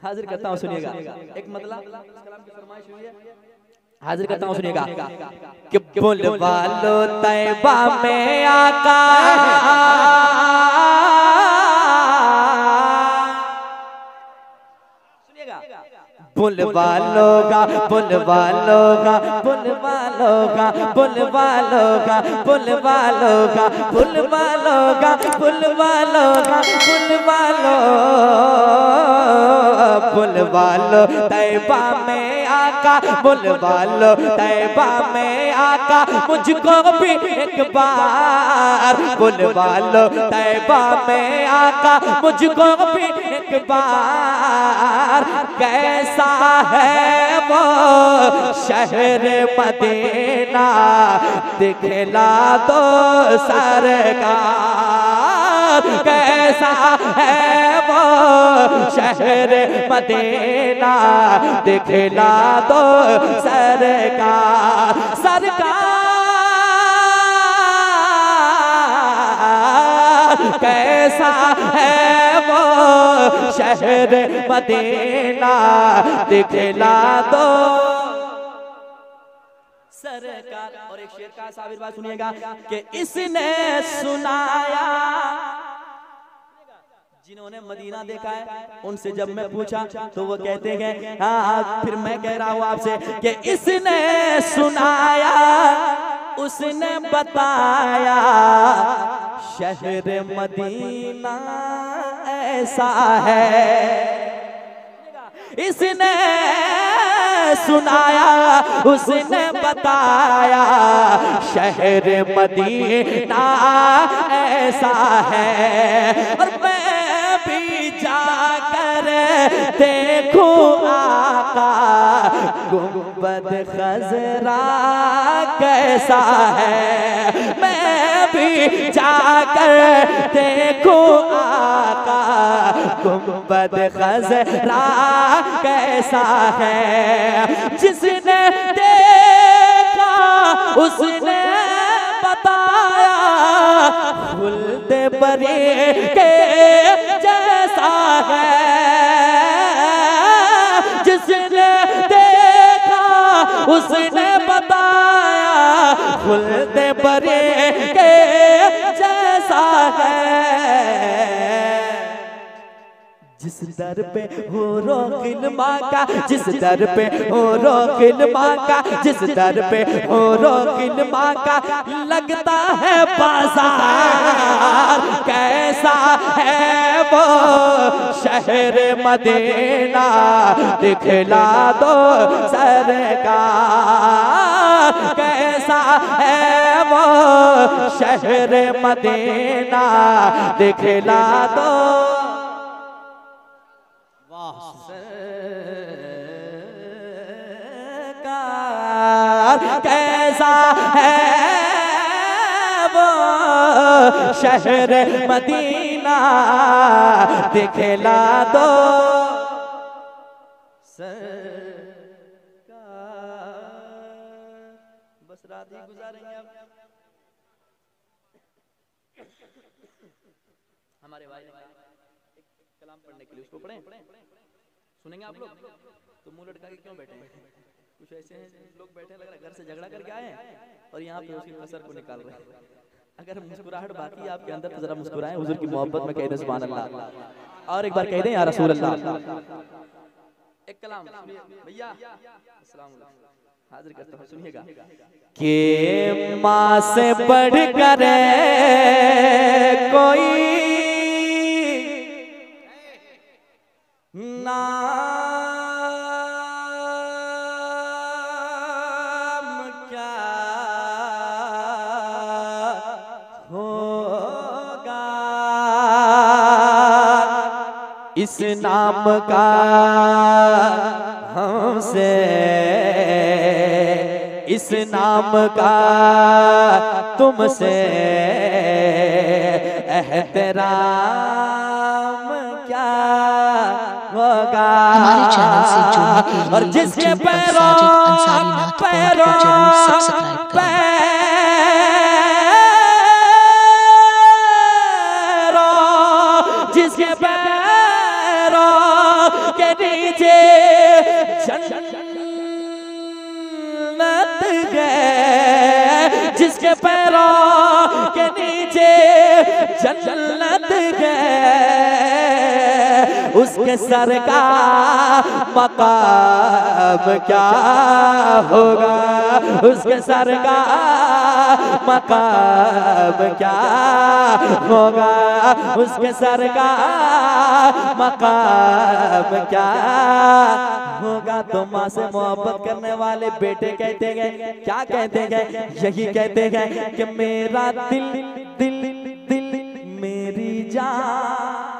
हाजिर करता हूँ, सुनिएगा एक मतलब हाजिर करता हूँ, सुनिएगा कि बुलवा लो तैबा में आका, बुलवा लोगा बुलवा लोगा बुलवा लोगा बुलवा लोगा बुलवा लोगा बुलवा लोगा बुलवा लोगा बुलवा लो बुलवा लो तैबा में आका, बुलवा लो तैबा में आका, मुझको भी एक बार बुलवा लो तैबा में आका, मुझको भी एक बार। कैसा है वो शहर मदीना दिखला दो सरकार, कैसा है वो शहर मदीना दिखला दो सरकार। सरकार कैसा है वो शहर मदीना दिखला दो सरकार। और एक शेर का साबिर बात सुनिएगा कि इसने सुनाया, जिन्होंने मदीना देखा है उनसे जब मैं पूछा तो वो कहते हैं हाँ, फिर मैं कह रहा हूँ आपसे कि इसने सुनाया, उसने बताया, शहर मदीना ऐसा है। इसने सुनाया, उसने बताया, शहर मदीना ऐसा है। और मैं भी जाकर देखूं आका, गुंबद खजरा कैसा है। मैं भी जाकर देखूं आका, गुंबद खजरा कैसा है। जिसने देखा उसने बताया, खुल्द बरी के जैसा है। जिसने देखा उसने बताया, खुल्द बरी के जैसा है। जिस दर पे हो रोकिल माका, जिस दर पे हो रोकिल माका, जिस दर पे हो रोकिल माका, लगता है बाजार। कैसा है वो शहर मदीना दिखला दो सरकार। कैसा है वो शहर मदीना दिखला दो। कैसा है वो शहर मदीना दिखला दो सरकार। बस रात ही गुजारेंगे अब। हमारे भाई कलाम पढ़ने के लिए उसको पढ़ें, सुनेंगे आप लोग? तो मुंह लटका के क्यों बैठे हैं? कुछ ऐसे हैं लोग बैठे, लग रहा है घर से झगड़ा करके आए हैं और यहाँ पे उसी कसर को निकाल रहे हैं। अगर मुस्कुराहट बाकी है आपके अंदर तो जरा मुस्कुराएं, हुजूर की मोहब्बत में कह दें सुभान अल्लाह। और एक बार कह दें या रसूल अल्लाह। एक कलाम भैया, अस्सलाम वालेकुम, हाजिर करता हूँ, सुनिएगा कि माँ से बढ़कर कोई नाम क्या होगा, इस नाम का हमसे, इस नाम का तुमसे एहतराम क्या होगा। हमारे चैनल से जुड़ने के लिए और जिसके यूट्यूब पर पैरों साजिद अंसारी नाथ को पैरों जरूर सब्सक्राइब करें। जिसके पैरों के के नीचे जन्नत गए, जिसके पैरों के नीचे जन्नत गए, उसके सर का मकाम क्या होगा, उसके सर का मकाम क्या होगा, उसके सर का मकाम क्या होगा। तो माँ से मोहब्बत करने वाले बेटे कहते गए, क्या कहते गए, यही कहते गए कि मेरा दिल दिल दिल मेरी जान।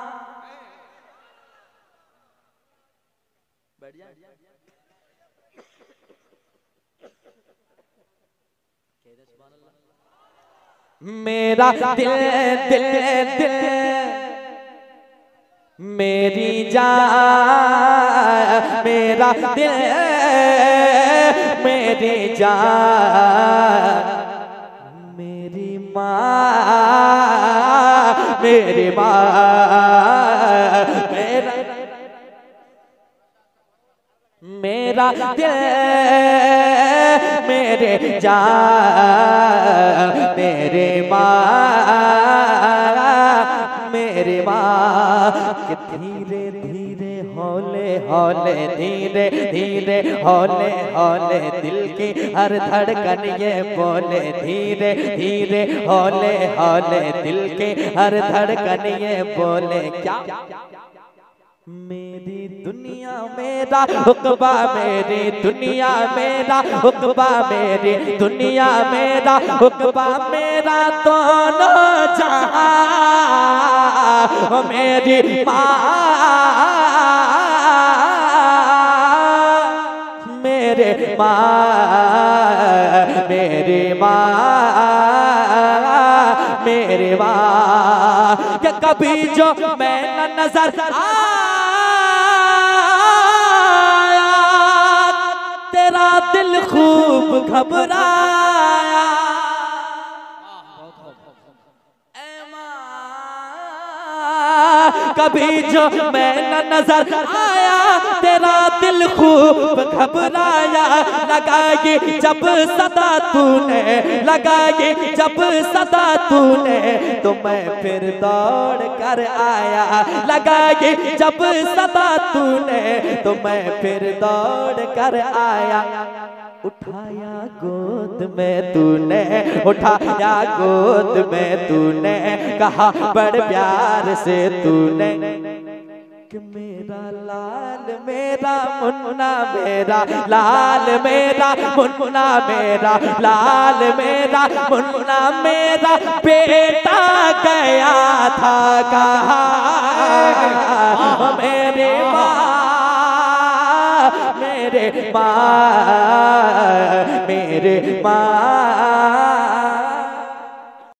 मेरा दिल दिल दिल मेरी जान, मेरा दिल मेरी जान, मेरी माँ मेरी माँ, मेरा दिल मेरे जान, मेरे माँ मेरे माँ। कि धीरे धीरे हौले हौले धीरे धीरे हौले हौले दिल की हर धड़कन ये बोले, धीरे धीरे हौले हौले दिल की हर धड़कन ये बोले, क्या मेरी दुनिया मेरा हुक्बा, मेरी दुनिया मेरा हुक्बा, मेरी दुनिया मेरा हुक्बा, मेरा दोनों जहां मेरी माँ, मेरे माँ मेरी माँ मेरे माँ। कि कभी जो मैं न नजर आया, तेरा दिल खूब घबराया, कभी जो मैं न नजर आया, तेरा दिल खूब घबराया। लगाई जब सदा तूने, लगाई जब सदा तूने, तो मैं फिर दौड़ कर आया। लगाई जब सदा तूने, तो मैं फिर दौड़ कर आया। उठाया गोद में तूने, उठाया गोद में तूने, कहा बड़ प्यार से तूने कि मेरा लाल मेरा मुन्ना, मेरा लाल मेरा मुन्ना, मेरा लाल मेरा मुन्ना, मेरा बेटा गया था कहाँ, मेरे माँ मेरे माँ मेरे माँ।